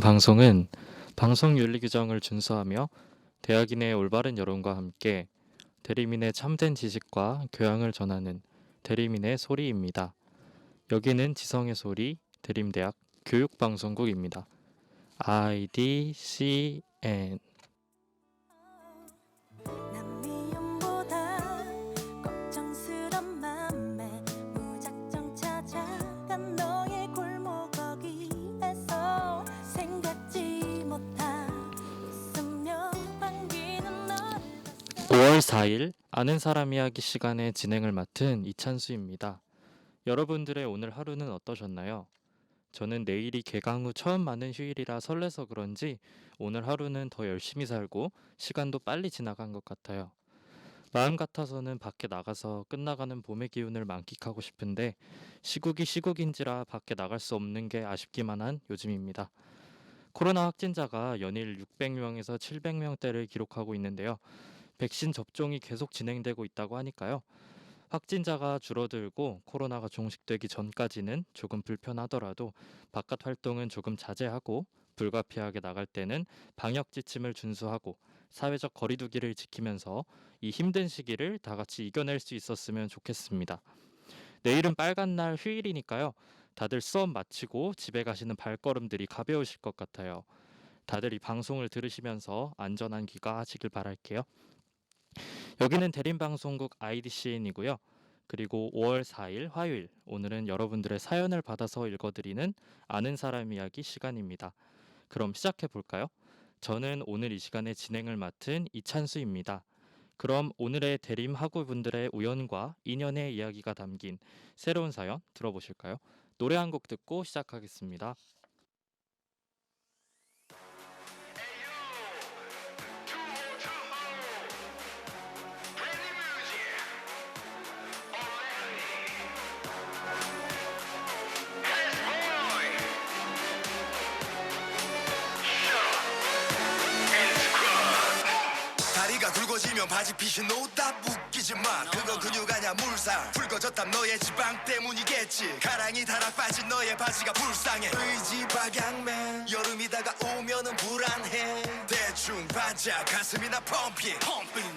방송은 방송윤리 규정을 준수하며 대학인의 올바른 여론과 함께 대리민의 참된 지식과 교양을 전하는 대리민의 소리입니다. 여기는 지성의 소리 대림대학 교육방송국입니다. IDCN. 난 미움보다 걱정스런 맘에 무작정 찾아간 너의 골목 거기에서 생각지 못한 웃으며 반기는 너 5월 4일 아는 사람 이야기 시간의 진행을 맡은 이찬수입니다. 여러분들의 오늘 하루는 어떠셨나요? 저는 내일이 개강 후 처음 맞는 휴일이라 설레서 그런지 오늘 하루는 더 열심히 살고 시간도 빨리 지나간 것 같아요. 마음 같아서는 밖에 나가서 끝나가는 봄의 기운을 만끽하고 싶은데 시국이 시국인지라 밖에 나갈 수 없는 게 아쉽기만 한 요즘입니다. 코로나 확진자가 연일 600명에서 700명대를 기록하고 있는데요. 백신 접종이 계속 진행되고 있다고 하니까요. 확진자가 줄어들고 코로나가 종식되기 전까지는 조금 불편하더라도 바깥 활동은 조금 자제하고 불가피하게 나갈 때는 방역 지침을 준수하고 사회적 거리두기를 지키면서 이 힘든 시기를 다 같이 이겨낼 수 있었으면 좋겠습니다. 내일은 빨간 날 휴일이니까요. 다들 수업 마치고 집에 가시는 발걸음들이 가벼우실 것 같아요. 다들 이 방송을 들으시면서 안전한 귀가하시길 바랄게요. 여기는 대림방송국 IDCN이고요. 그리고 5월 4일 화요일, 오늘은 여러분들의 사연을 받아서 읽어드리는 아는 사람 이야기 시간입니다. 그럼 시작해 볼까요? 저는 오늘 이 시간에 진행을 맡은 이찬수입니다. 그럼 오늘의 대림 학우분들의 우연과 인연의 이야기가 담긴 새로운 사연 들어보실까요? 노래 한 곡 듣고 시작하겠습니다. 다리가 굵어지면 바지 핏이 노다 웃기지 마 그건 근육 아냐 물살 붉어졌담 너의 지방 때문이겠지 가랑이 달아 빠진 너의 바지가 불쌍해 의지 박양맨 여름이다가 오면은 불안해 대충 반짝 가슴이나 펌핑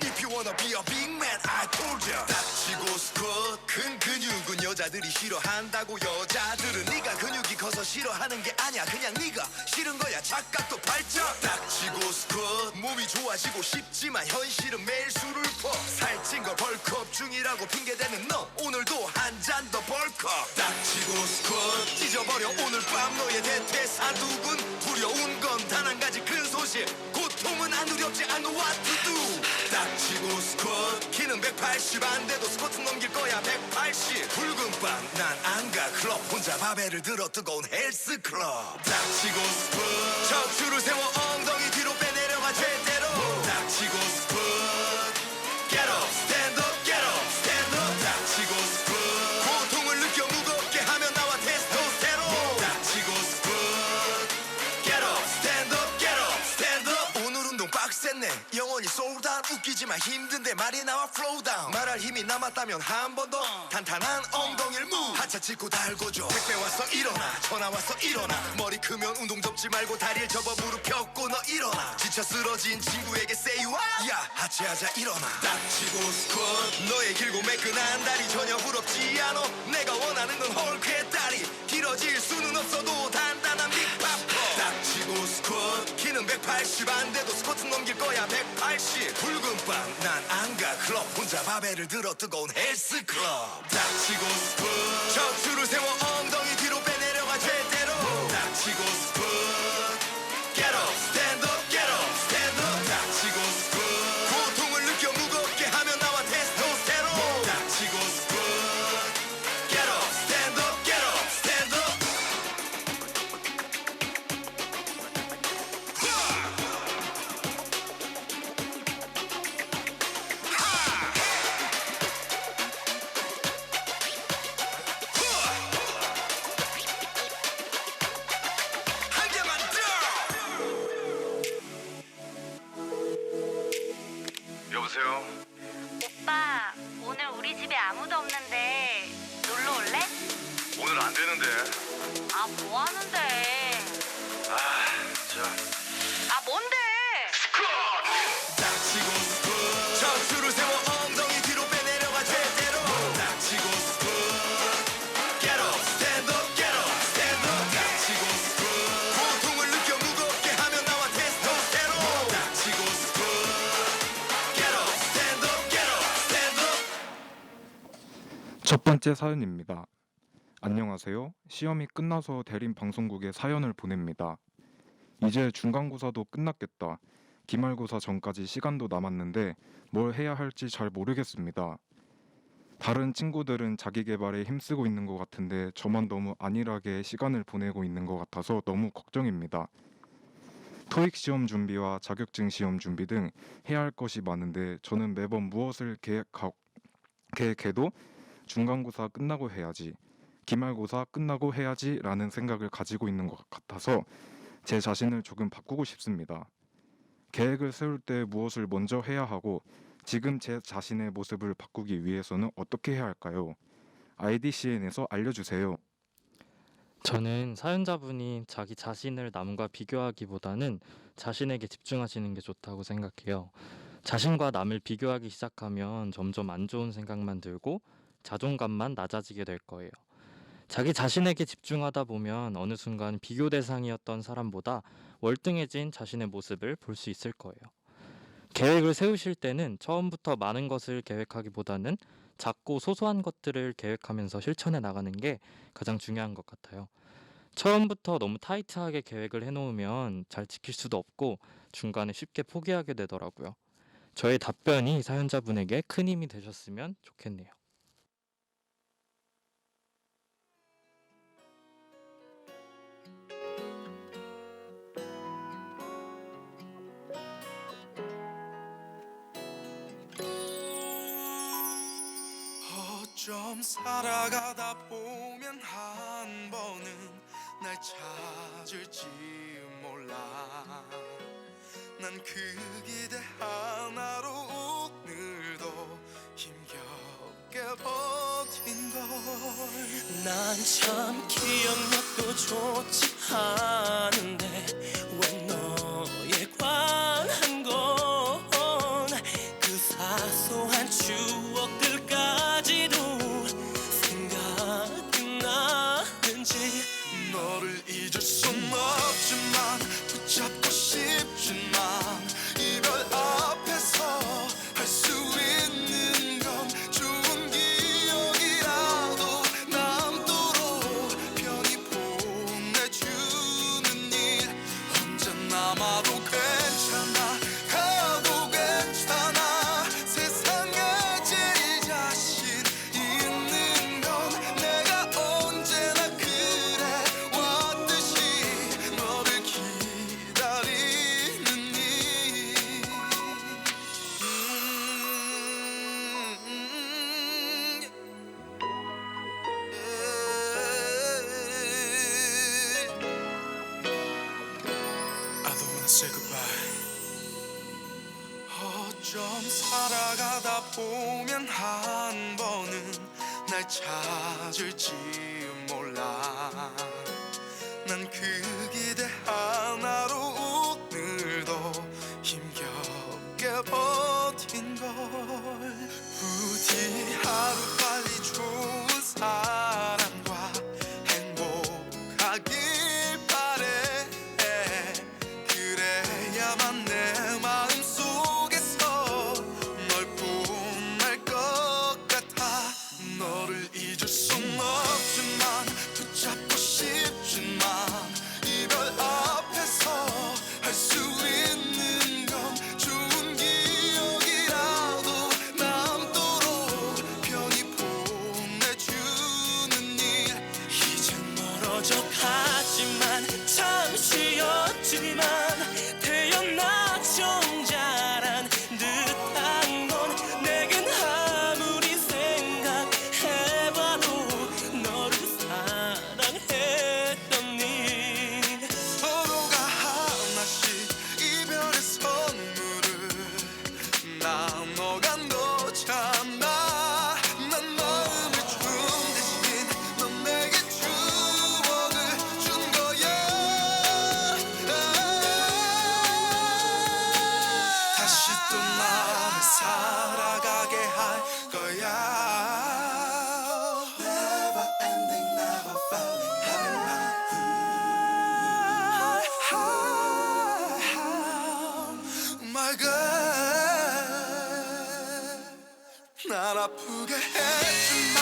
If you wanna be a big man I told ya 닥치고 스쿼트 큰 근육은 여자들이 싫어한다고 여자들은 네가 근육이 커서 싫어하는 게 아니야 그냥 네가 싫은 거야 착각도 발작 닥치고 스쿼트 몸이 좋아지고 싶지만 현실은 매일 술을 퍼 살찐 걸 벌크업 중이라고 핑계대는 너 오늘도 한 잔 더 벌크업 닥치고 스쿼트 찢어버려 오늘 밤 너의 대퇴사두근 두려운 건 단 한 가지 큰 소식 고통은 안 두렵지 않아 what to do 닥치고 스쿼트 키는 180 안 돼도 스쿼트 넘길 거야 180 붉은 밤 난 안 가 클럽 혼자 바벨을 들어 뜨거운 헬스 클럽 닥치고 스쿼트 척추를 세워 엉덩이 뒤로 빼내려가 제대로 닥치고 스쿼트 Get up, stand up, get up, stand up 닥치고 스쿼트 고통을 느껴 무겁게 하면 나와 테스토스테론 닥치고 스쿼트 Get up, stand up, get up, stand up 오늘 운동 빡셌네 영원히 sold out 웃기지만 힘든데 말이 나와 flow down 말할 힘이 남았다면 한 번 더 탄탄한 엉덩이를 move 하차 짚고 달궈줘 택배 왔어 일어나 전화 왔어 일어나 머리 크면 운동 접지 말고 다리를 접어 무릎 펴고 너 일어나 지쳐 쓰러진 친구에게 say what 야 하체하자 일어나 닥치고 스쿼트 너의 길고 매끈한 다리 전혀 부럽지 않아 내가 원하는 건 헐크의 다리 길어질 수는 없어도 단단한 빅파퍼 닥치고 스쿼트 키는 180 안 돼도 스쿼트 넘길 거야 180 붉은 밤 난 안 가 클럽 혼자 바벨을 들어 뜨거운 헬스 클럽 닥치고 스쿼트 척추를 세워 엉덩이 뒤로 빼내려가 제대로 닥치고 스쿼트 Get up, stand up, get up, stand up 닥치고 스쿼트 고통을 느껴 무겁게 하면 나와 테스토스테론 닥치고 스쿼트 Get up, stand up, get up, stand up 한 개만 더 여보세요 오빠, 오늘 우리 집에 아무도 없는데 놀러 올래? 오늘 안 되는데 아, 뭐 하는데? 첫 번째 사연입니다. 안녕하세요. 시험이 끝나서 대림 방송국에 사연을 보냅니다. 이제 중간고사도 끝났겠다. 기말고사 전까지 시간도 남았는데 뭘 해야 할지 잘 모르겠습니다. 다른 친구들은 자기 개발에 힘쓰고 있는 것 같은데 저만 너무 안일하게 시간을 보내고 있는 것 같아서 너무 걱정입니다. 토익 시험 준비와 자격증 시험 준비 등 해야 할 것이 많은데 저는 매번 무엇을 계획해도 중간고사 끝나고 해야지, 기말고사 끝나고 해야지 라는 생각을 가지고 있는 것 같아서 제 자신을 조금 바꾸고 싶습니다. 계획을 세울 때 무엇을 먼저 해야 하고 지금 제 자신의 모습을 바꾸기 위해서는 어떻게 해야 할까요? IDCN에서 알려주세요. 저는 사연자분이 자기 자신을 남과 비교하기보다는 자신에게 집중하시는 게 좋다고 생각해요. 자신과 남을 비교하기 시작하면 점점 안 좋은 생각만 들고 자존감만 낮아지게 될 거예요. 자기 자신에게 집중하다 보면 어느 순간 비교 대상이었던 사람보다 월등해진 자신의 모습을 볼 수 있을 거예요. 계획을 세우실 때는 처음부터 많은 것을 계획하기보다는 작고 소소한 것들을 계획하면서 실천해 나가는 게 가장 중요한 것 같아요. 처음부터 너무 타이트하게 계획을 해놓으면 잘 지킬 수도 없고 중간에 쉽게 포기하게 되더라고요. 저의 답변이 사연자분에게 큰 힘이 되셨으면 좋겠네요. 어쩜 살아가다 보면 한 번은 날 찾을지 몰라. 난 그 기대 하나로 오늘도 힘겹게 버틴 걸. 난 참 기억력도 좋지 않은데 왜 너에 관한 건 그 사소한 추억들까지도 생각이 나는지. 너를 잊을 순 없지만 붙잡고 싶지만 이별 앞에서 할 수 있는 건 좋은 기억이라도 남도록 편히 보내주는 일. 혼자 남아도 괜찮아, 가도 괜찮아. 세상에 제일 자신 있는 건 내가 언제나 그래 왔듯이 너를 기다리는 일. I don't wanna say goodbye. 어쩜 살아가다 보면 한 번은 날 찾을지 몰라. 난 그 기대 하나로 오늘도 힘겹게 버틴 걸. 부디 하루빨리 좋은 사람과 행복하길 바래. 그래야만 내 마음속에서 널 뽐낼 것 같아. 너를 잊을 순 없지만 붙잡고 싶지만 이별 앞에서 할 수 있는 건 좋은 기억이라도 남도록 편히 보내주는 일. 이젠 멀어져 가지만 잠시였지만 태어나 정자란 듯한 건 내겐 아무리 생각해봐도 너를 사랑했던 일. 서로가 하나씩 이별의 선물을 나눠간 거잖아. 난 마음을 준 대신 넌 내게 추억을 준 거야. 다시 또 나를 살아가게 할 거야. Never ending, never falling my girl. 날 아프게 했지만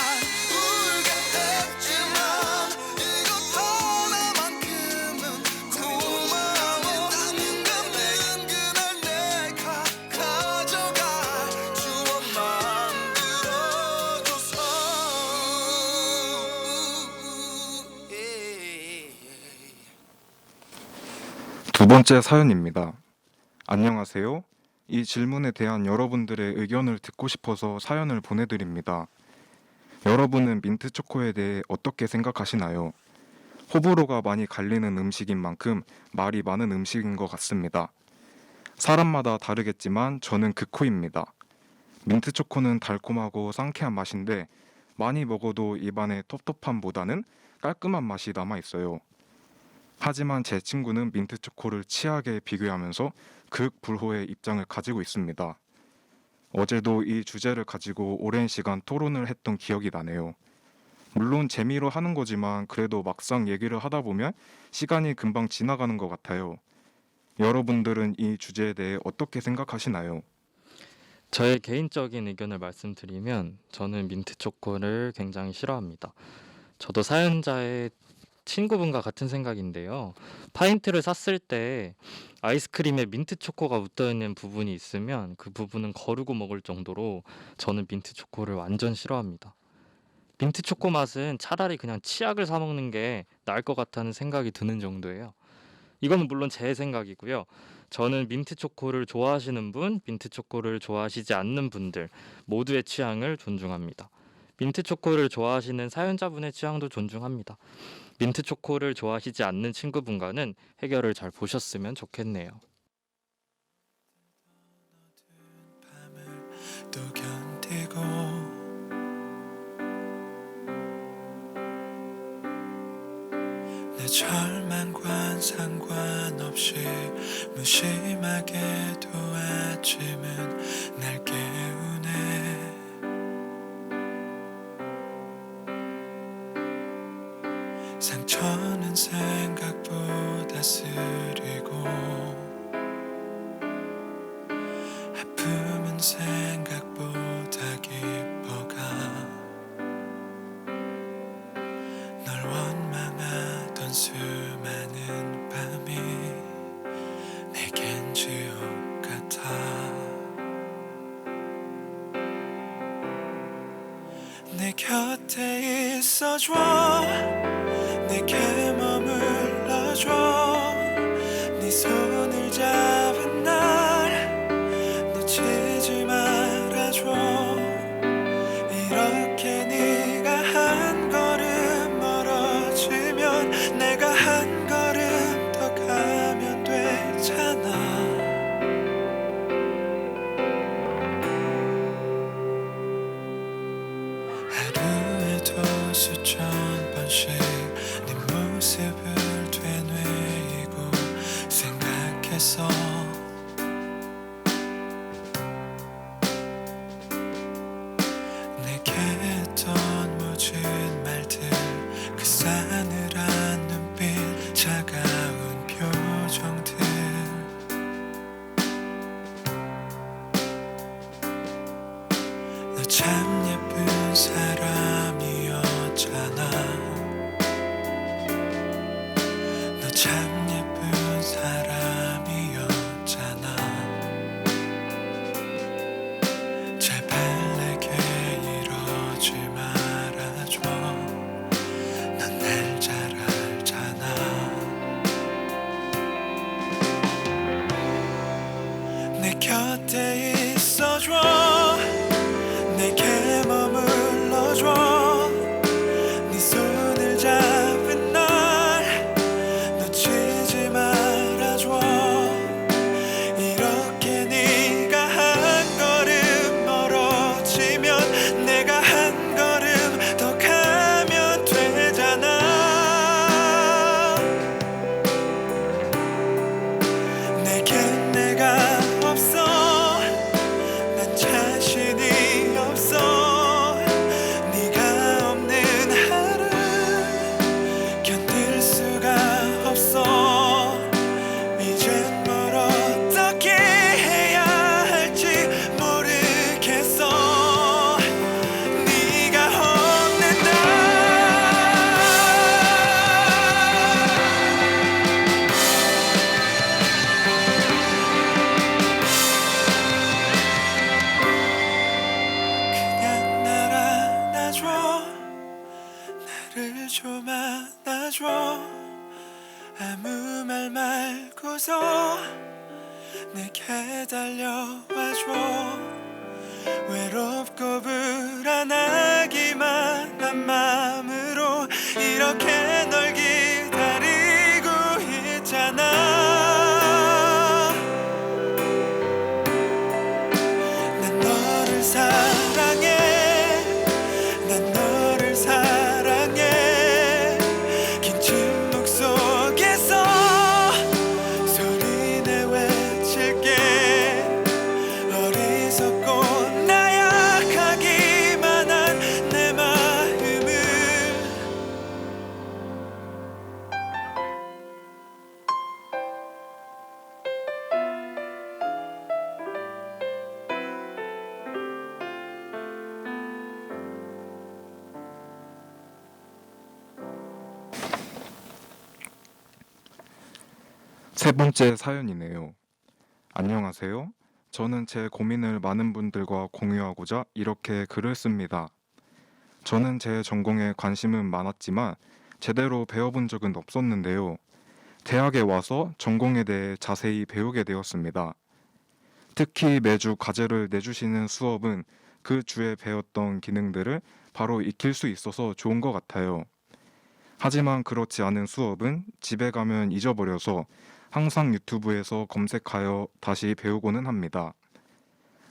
두 번째 사연입니다. 안녕하세요. 이 질문에 대한 여러분들의 의견을 듣고 싶어서 사연을 보내드립니다. 여러분은 민트 초코에 대해 어떻게 생각하시나요? 호불호가 많이 갈리는 음식인 만큼 말이 많은 음식인 것 같습니다. 사람마다 다르겠지만 저는 극호입니다. 민트 초코는 달콤하고 상쾌한 맛인데 많이 먹어도 입안에 텁텁함보다는 깔끔한 맛이 남아 있어요. 하지만 제 친구는 민트 초코를 치약에 비교하면서 극불호의 입장을 가지고 있습니다. 어제도 이 주제를 가지고 오랜 시간 토론을 했던 기억이 나네요. 물론 재미로 하는 거지만 그래도 막상 얘기를 하다 보면 시간이 금방 지나가는 것 같아요. 여러분들은 이 주제에 대해 어떻게 생각하시나요? 저의 개인적인 의견을 말씀드리면 저는 민트 초코를 굉장히 싫어합니다. 저도 사연자의 친구분과 같은 생각인데요. 파인트를 샀을 때 아이스크림에 민트 초코가 묻어 있는 부분이 있으면 그 부분은 거르고 먹을 정도로 저는 민트 초코를 완전 싫어합니다. 민트 초코 맛은 차라리 그냥 치약을 사 먹는 게 나을 것 같다는 생각이 드는 정도예요. 이거는 물론 제 생각이고요. 저는 민트 초코를 좋아하시는 분, 민트 초코를 좋아하시지 않는 분들 모두의 취향을 존중합니다. 민트 초코를 좋아하시는 사연자분의 취향도 존중합니다. 민트 초코를 좋아하시지 않는 친구분과는 해결을 잘 보셨으면 좋겠네요. 밤을 또 견디고 내 절망과 상관없이 무심하게도 아침은 날 깨우네. 상처는 생각보다 쓰리고 아픔은 생각보다 깊어가 널 원망하던 수많은 밤이 내겐 지옥 같아. 내 곁에 있어줘. 내게 머물러줘. 네 손을 잡은 날 놓치지 말아줘. 이렇게 네가 한 걸음 멀어지면 내가 한 걸음 더 가면 되잖아. 하루에도 수천 번씩 네 모습을 되뇌이고 생각했어. 내게 했던 모진 말들 그 싸늘한 눈빛 차가운 표정들 너 참 예쁜 사람이었잖아. 너 참 예쁜 사람이었잖아. 제발 내게 이러지 말아줘. 넌 날 잘 알잖아. 내 곁에 있어줘. 내게 머물러줘. 네 손을 잡은 날 놓치지 말아줘. 이렇게 네가 한 걸음 멀어지면 내가 한 걸음 더 가면 되잖아. 내겐 내가 없어. 난 자신이 없어. 네가 없는 하루 견딜 수가 없어. 이젠 뭘 어떻게 해야 할지 모르겠어. 네가 없는 날 그냥 날 안아줘. 나를 좀 안아줘. 아무 말 말고서 내게 달려와줘 외롭고 불안하기만 한 마음으로 이렇게 널 기다리고 있잖아 난 너를 사랑해 난 너를 사랑해 긴 침묵 속에서 소리내 외칠게 어리석고 나약하기만 한 내 마음을 세 번째 사연이네요. 안녕하세요. 저는 제 고민을 많은 분들과 공유하고자 이렇게 글을 씁니다. 저는 제 전공에 관심은 많았지만 제대로 배워본 적은 없었는데요. 대학에 와서 전공에 대해 자세히 배우게 되었습니다. 특히 매주 과제를 내주시는 수업은 그 주에 배웠던 기능들을 바로 익힐 수 있어서 좋은 것 같아요. 하지만 그렇지 않은 수업은 집에 가면 잊어버려서 항상 유튜브에서 검색하여 다시 배우고는 합니다.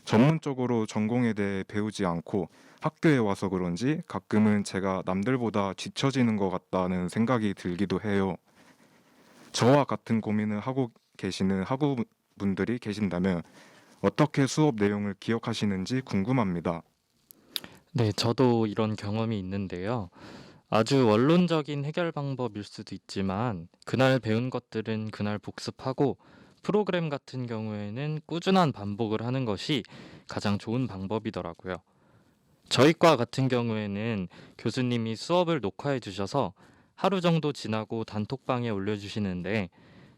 전문적으로 전공에 대해 배우지 않고 학교에 와서 그런지 가끔은 제가 남들보다 뒤처지는 것 같다는 생각이 들기도 해요. 저와 같은 고민을 하고 계시는 학우분들이 계신다면 어떻게 수업 내용을 기억하시는지 궁금합니다. 네, 저도 이런 경험이 있는데요. 아주 원론적인 해결 방법일 수도 있지만 그날 배운 것들은 그날 복습하고 프로그램 같은 경우에는 꾸준한 반복을 하는 것이 가장 좋은 방법이더라고요. 저희 과 같은 경우에는 교수님이 수업을 녹화해 주셔서 하루 정도 지나고 단톡방에 올려주시는데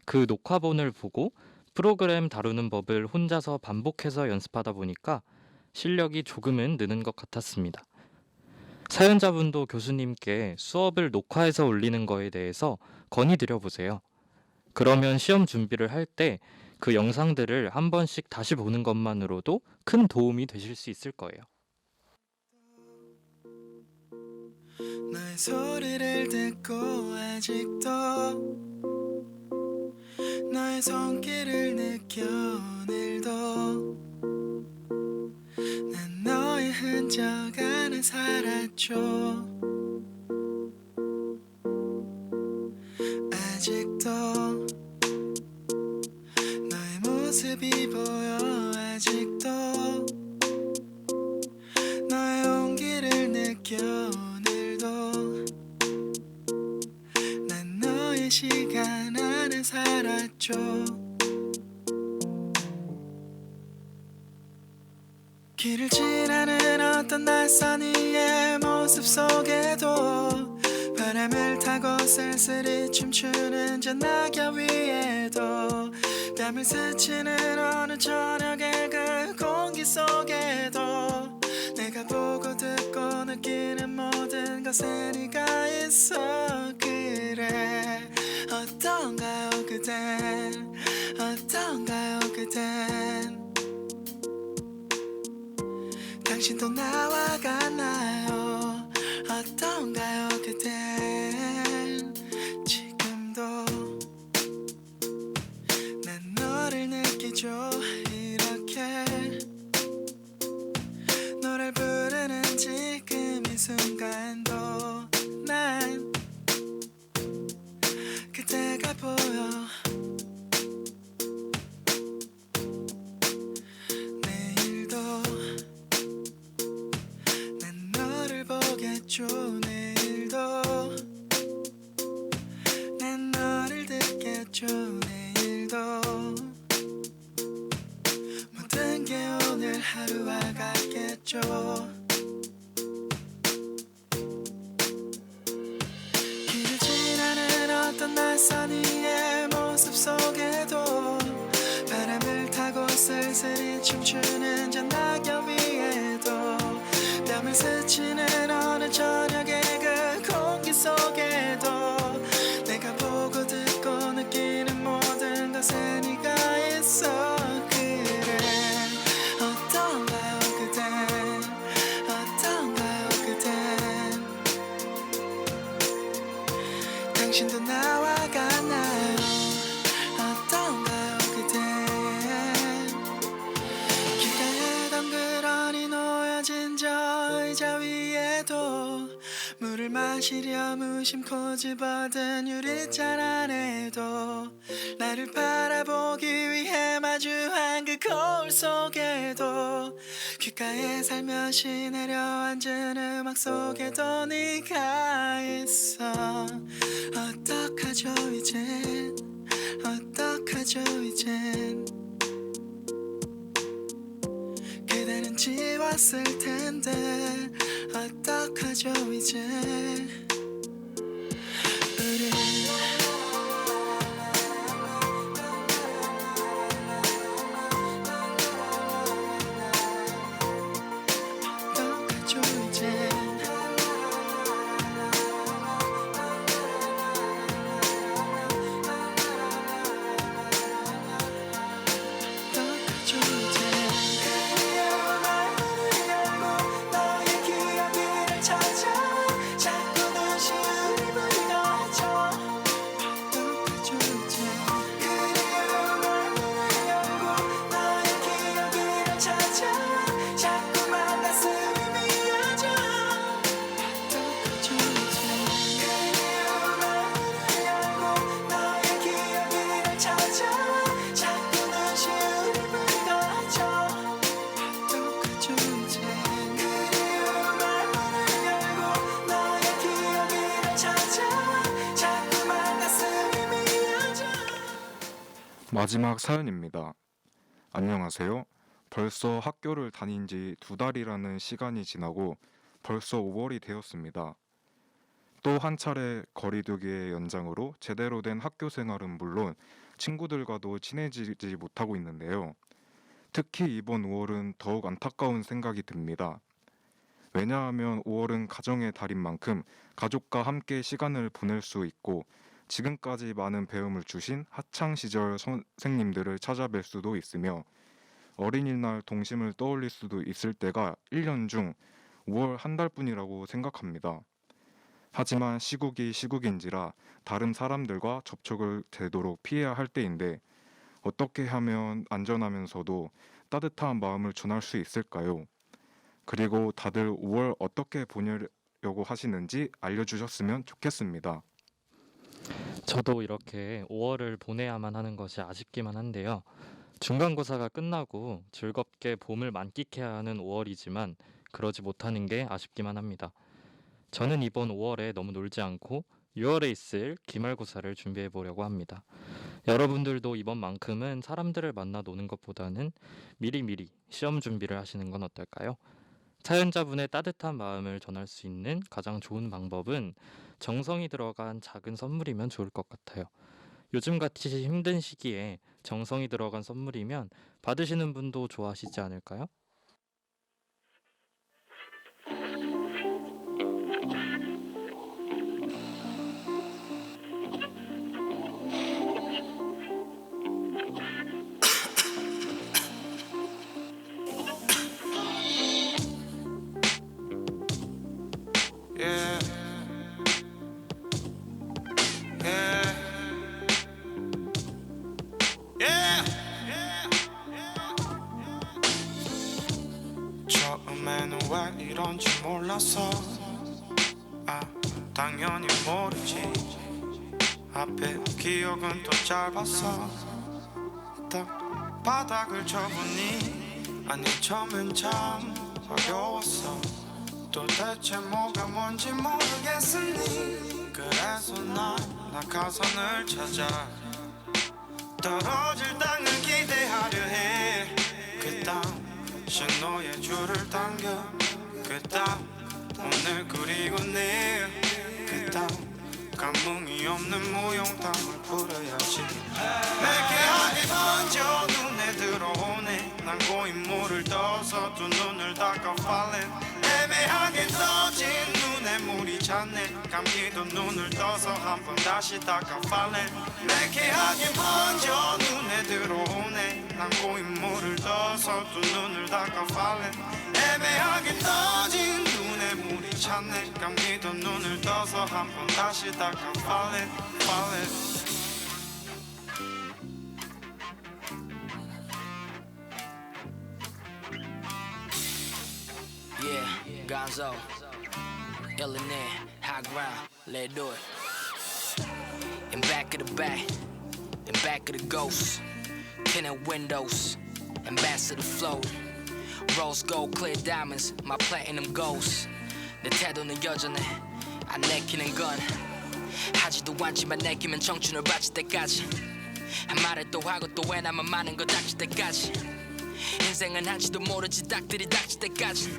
그 녹화본을 보고 프로그램 다루는 법을 혼자서 반복해서 연습하다 보니까 실력이 조금은 느는 것 같았습니다. 사연자분도 교수님께 수업을 녹화해서 올리는 거에 대해서 건의드려 보세요. 그러면 시험 준비를 할 때 그 영상들을 한 번씩 다시 보는 것만으로도 큰 도움이 되실 수 있을 거예요. 너의 소리를 듣고 아직도 너의 손길을 느껴 오늘도 난 너의 흔적 안에 살았죠 아직도 너의 모습이 보여 아직도 너의 온기를 느껴 오늘도 난 너의 시간 안에 살았죠 길을 지나는 어떤 낯선 이의 모습 속에도 바람을 타고 쓸쓸히 춤추는 저 낙엽 위에도 뺨을 스치는 어느 저녁의 그 공기 속에도 내가 보고 듣고 느끼는 모든 것에 네가 있어 그래 어떤가요 그댄 어떤가요 그댄 당신도 나와 같나요 어떤가요 그댄 지금도 난 너를 느끼죠 이렇게 노래를 부르는 지금 이 순간도 난 그대가 보여 내일도 난 너를 보겠죠 내일도 난 너를 듣겠죠 내일도 모든 게 오늘 하루와 같겠죠 길을 지나는 어떤 낯선 이의 모습 속에도 바람을 타고 쓸쓸히 춤추는 저 낙엽 위에도 뺨을 스치는 어느 저녁의 그 공기 속에도 내가 보고 듣고 마시려 무심코 집어든 유리잔 안에도 나를 바라보기 위해 마주한 그 거울 속에도 귓가에 살며시 내려앉은 음악 속에도 네가 있어. 어떡하죠 이젠, 어떡하죠 이젠. 그대는 지웠을 텐데 어떡하죠 이제. 우리 어떡하죠 이제. 어떡하죠 이제. 그리운 얼굴을 열고 너의 기억을 찾아 자꾸 눈시울이 붉어져. 어떡하죠 이제. 그리운 얼굴을 열고 너의 기억을 찾아 자꾸만 가슴이 미어져. 어떡하죠 이제. 그리운 얼굴을 열고 너의 기억을 찾아 자꾸 눈시울이 붉어져. 어떡하죠 이제. 그리운 얼굴을 열고 너의 기억을 찾아 자꾸만 가슴이 미어져. 마지막 사연입니다. 안녕하세요. 벌써 학교를 다닌 지 2달이라는 시간이 지나고 벌써 5월이 되었습니다. 또 한 차례 거리두기의 연장으로 제대로 된 학교 생활은 물론 친구들과도 친해지지 못하고 있는데요. 특히 이번 5월은 더욱 안타까운 생각이 듭니다. 왜냐하면 5월은 가정의 달인 만큼 가족과 함께 시간을 보낼 수 있고 지금까지 많은 배움을 주신 학창시절 선생님들을 찾아뵐 수도 있으며 어린이날 동심을 떠올릴 수도 있을 때가 1년 중 5월 한 달뿐이라고 생각합니다. 하지만 시국이 시국인지라 다른 사람들과 접촉을 되도록 피해야 할 때인데 어떻게 하면 안전하면서도 따뜻한 마음을 전할 수 있을까요? 그리고 다들 5월 어떻게 보내려고 하시는지 알려주셨으면 좋겠습니다. 저도 이렇게 5월을 보내야만 하는 것이 아쉽기만 한데요. 중간고사가 끝나고 즐겁게 봄을 만끽해야 하는 5월이지만 그러지 못하는 게 아쉽기만 합니다. 저는 이번 5월에 너무 놀지 않고 6월에 있을 기말고사를 준비해 보려고 합니다. 여러분들도 이번만큼은 사람들을 만나 노는 것보다는 미리미리 시험 준비를 하시는 건 어떨까요? 사연자분의 따뜻한 마음을 전할 수 있는 가장 좋은 방법은 정성이 들어간 작은 선물이면 좋을 것 같아요. 요즘같이 힘든 시기에 정성이 들어간 선물이면 받으시는 분도 좋아하시지 않을까요? Yeah. Yeah. Yeah. 처음에는 왜 이런지 몰랐어. 당연히 모르지. 앞에 기억은 또 짧았어. 딱 바닥을 쳐보니 아니 처음엔 참 어려웠어. 도대체 뭐가 뭔지 모르겠으니 그래서 난 낙하산을 찾아 떨어질 땅을 기대하려 해. 그 다음씩 너의 줄을 당겨. 그 다음 오늘 그리고 내일. 그 다음 감흥이 없는 무용담을 부려야지. 매캐하게 번져 눈에 들어오네. 난 고인물을 떠서 두 눈을 닦아 falling. 애매하게 떠진 눈에 물이 찼네. 감기도 눈을 떠서 한 번 다시 닦아 falling. 매캐하게 번져 눈에 들어오네. 난 고인물을 떠서 두 눈을 닦아 falling. 애매하게 떠진 눈에 물이 찼네. 감기도 눈을 떠서 한 번 다시 닦아 falling, falling. Yeah, Gonzo, illin' high ground. Let's do it. In back of the back, in back of the ghost. Tinted windows, ambassador flow. Rose gold, clear diamonds, my platinum goals. 내 태도는 여전해, 안 내키는 건 하지도 않지만 내키면 청춘을 바칠 때까지. 한 말을 또 하고 또 왜 나만 많은 거 닥칠 때까지. 인생은 한지도 모르지 딱들이 닥칠 때까지.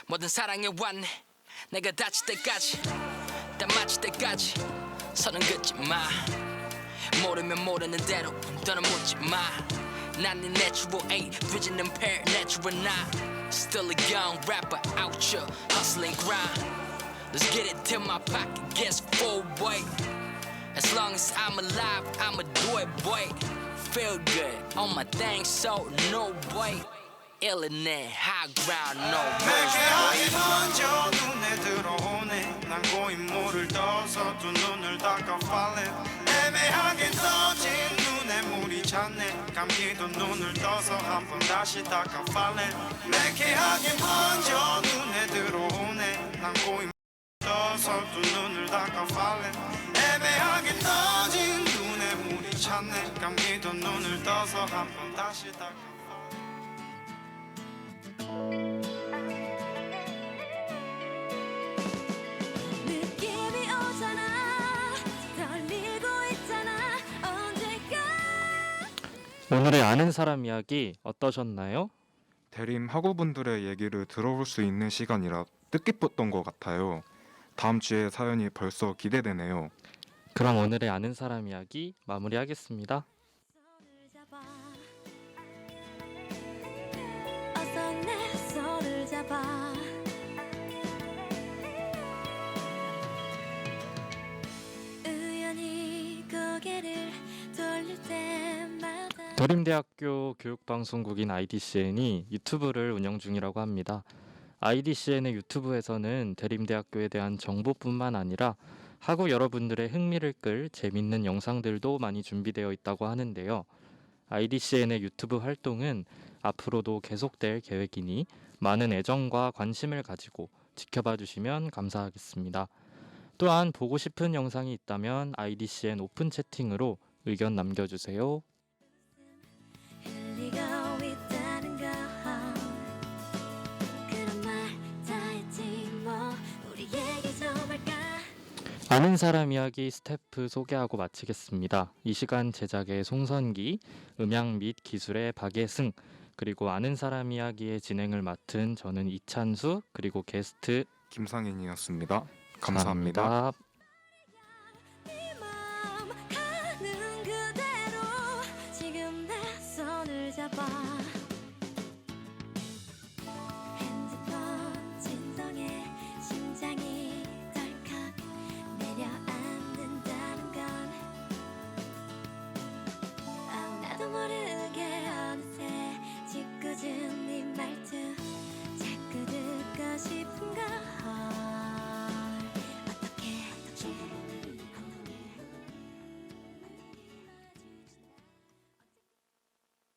뭐든 사랑해 왔네, 내가 다칠 때까지. 딱 맞힐 때까지 선은 긋지 마. 모르면 모르는 대로 더는 묻지 마. 난 네 natural 8, vision impaired natural 9. Still a young rapper out here hustling grind. Let's get it till my pocket gets full, boy. As long as I'm alive, I'ma do it, boy. Feel good on my thing, so no, boy. illin' high ground, no words, 매캐하게 boy. 먼저 눈에 들어오네. 난 고인물을 떠서 두 눈을 닦아 falling. 애매하게 떠진 눈에 물이 찼네. 감기도 눈을 떠서 한 번 다시 닦아 falling. 매캐하게 먼저 눈에 들어오네. 난 고인물을 떠서 두 눈을 닦아 falling. 애매하게 떠진 눈에 물이 찼네. 감기도 눈을 떠서 한 번 다시 닦아 falling. 느낌이 오잖아 떨리고 있잖아 언제까 오늘의 아는 사람 이야기 어떠셨나요? 대림 학우분들의 얘기를 들어볼 수 있는 시간이라 뜻깊었던 것 같아요. 다음 주에 사연이 벌써 기대되네요. 그럼 오늘의 아는 사람 이야기 마무리하겠습니다. 손을 잡아 어서 내 손을 잡아 우연히 고개를 돌릴 때마다 대림대학교 교육방송국인 IDCN이 유튜브를 운영 중이라고 합니다. IDCN의 유튜브에서는 대림대학교에 대한 정보뿐만 아니라 학우 여러분들의 흥미를 끌 재밌는 영상들도 많이 준비되어 있다고 하는데요. IDCN의 유튜브 활동은 앞으로도 계속될 계획이니 많은 애정과 관심을 가지고 지켜봐 주시면 감사하겠습니다. 또한 보고 싶은 영상이 있다면 IDCN 오픈 채팅으로 의견 남겨주세요. 흘리고 있다는 거 그런 말 다 했지 뭐 우리 얘기 좀 할까 아는 사람 이야기 스태프 소개하고 마치겠습니다. 이 시간 제작의 송선기, 음향 및 기술의 박예승, 그리고 아는 사람 이야기의 진행을 맡은 저는 이찬수, 그리고 게스트 김상인이었습니다. 감사합니다. 감사합니다.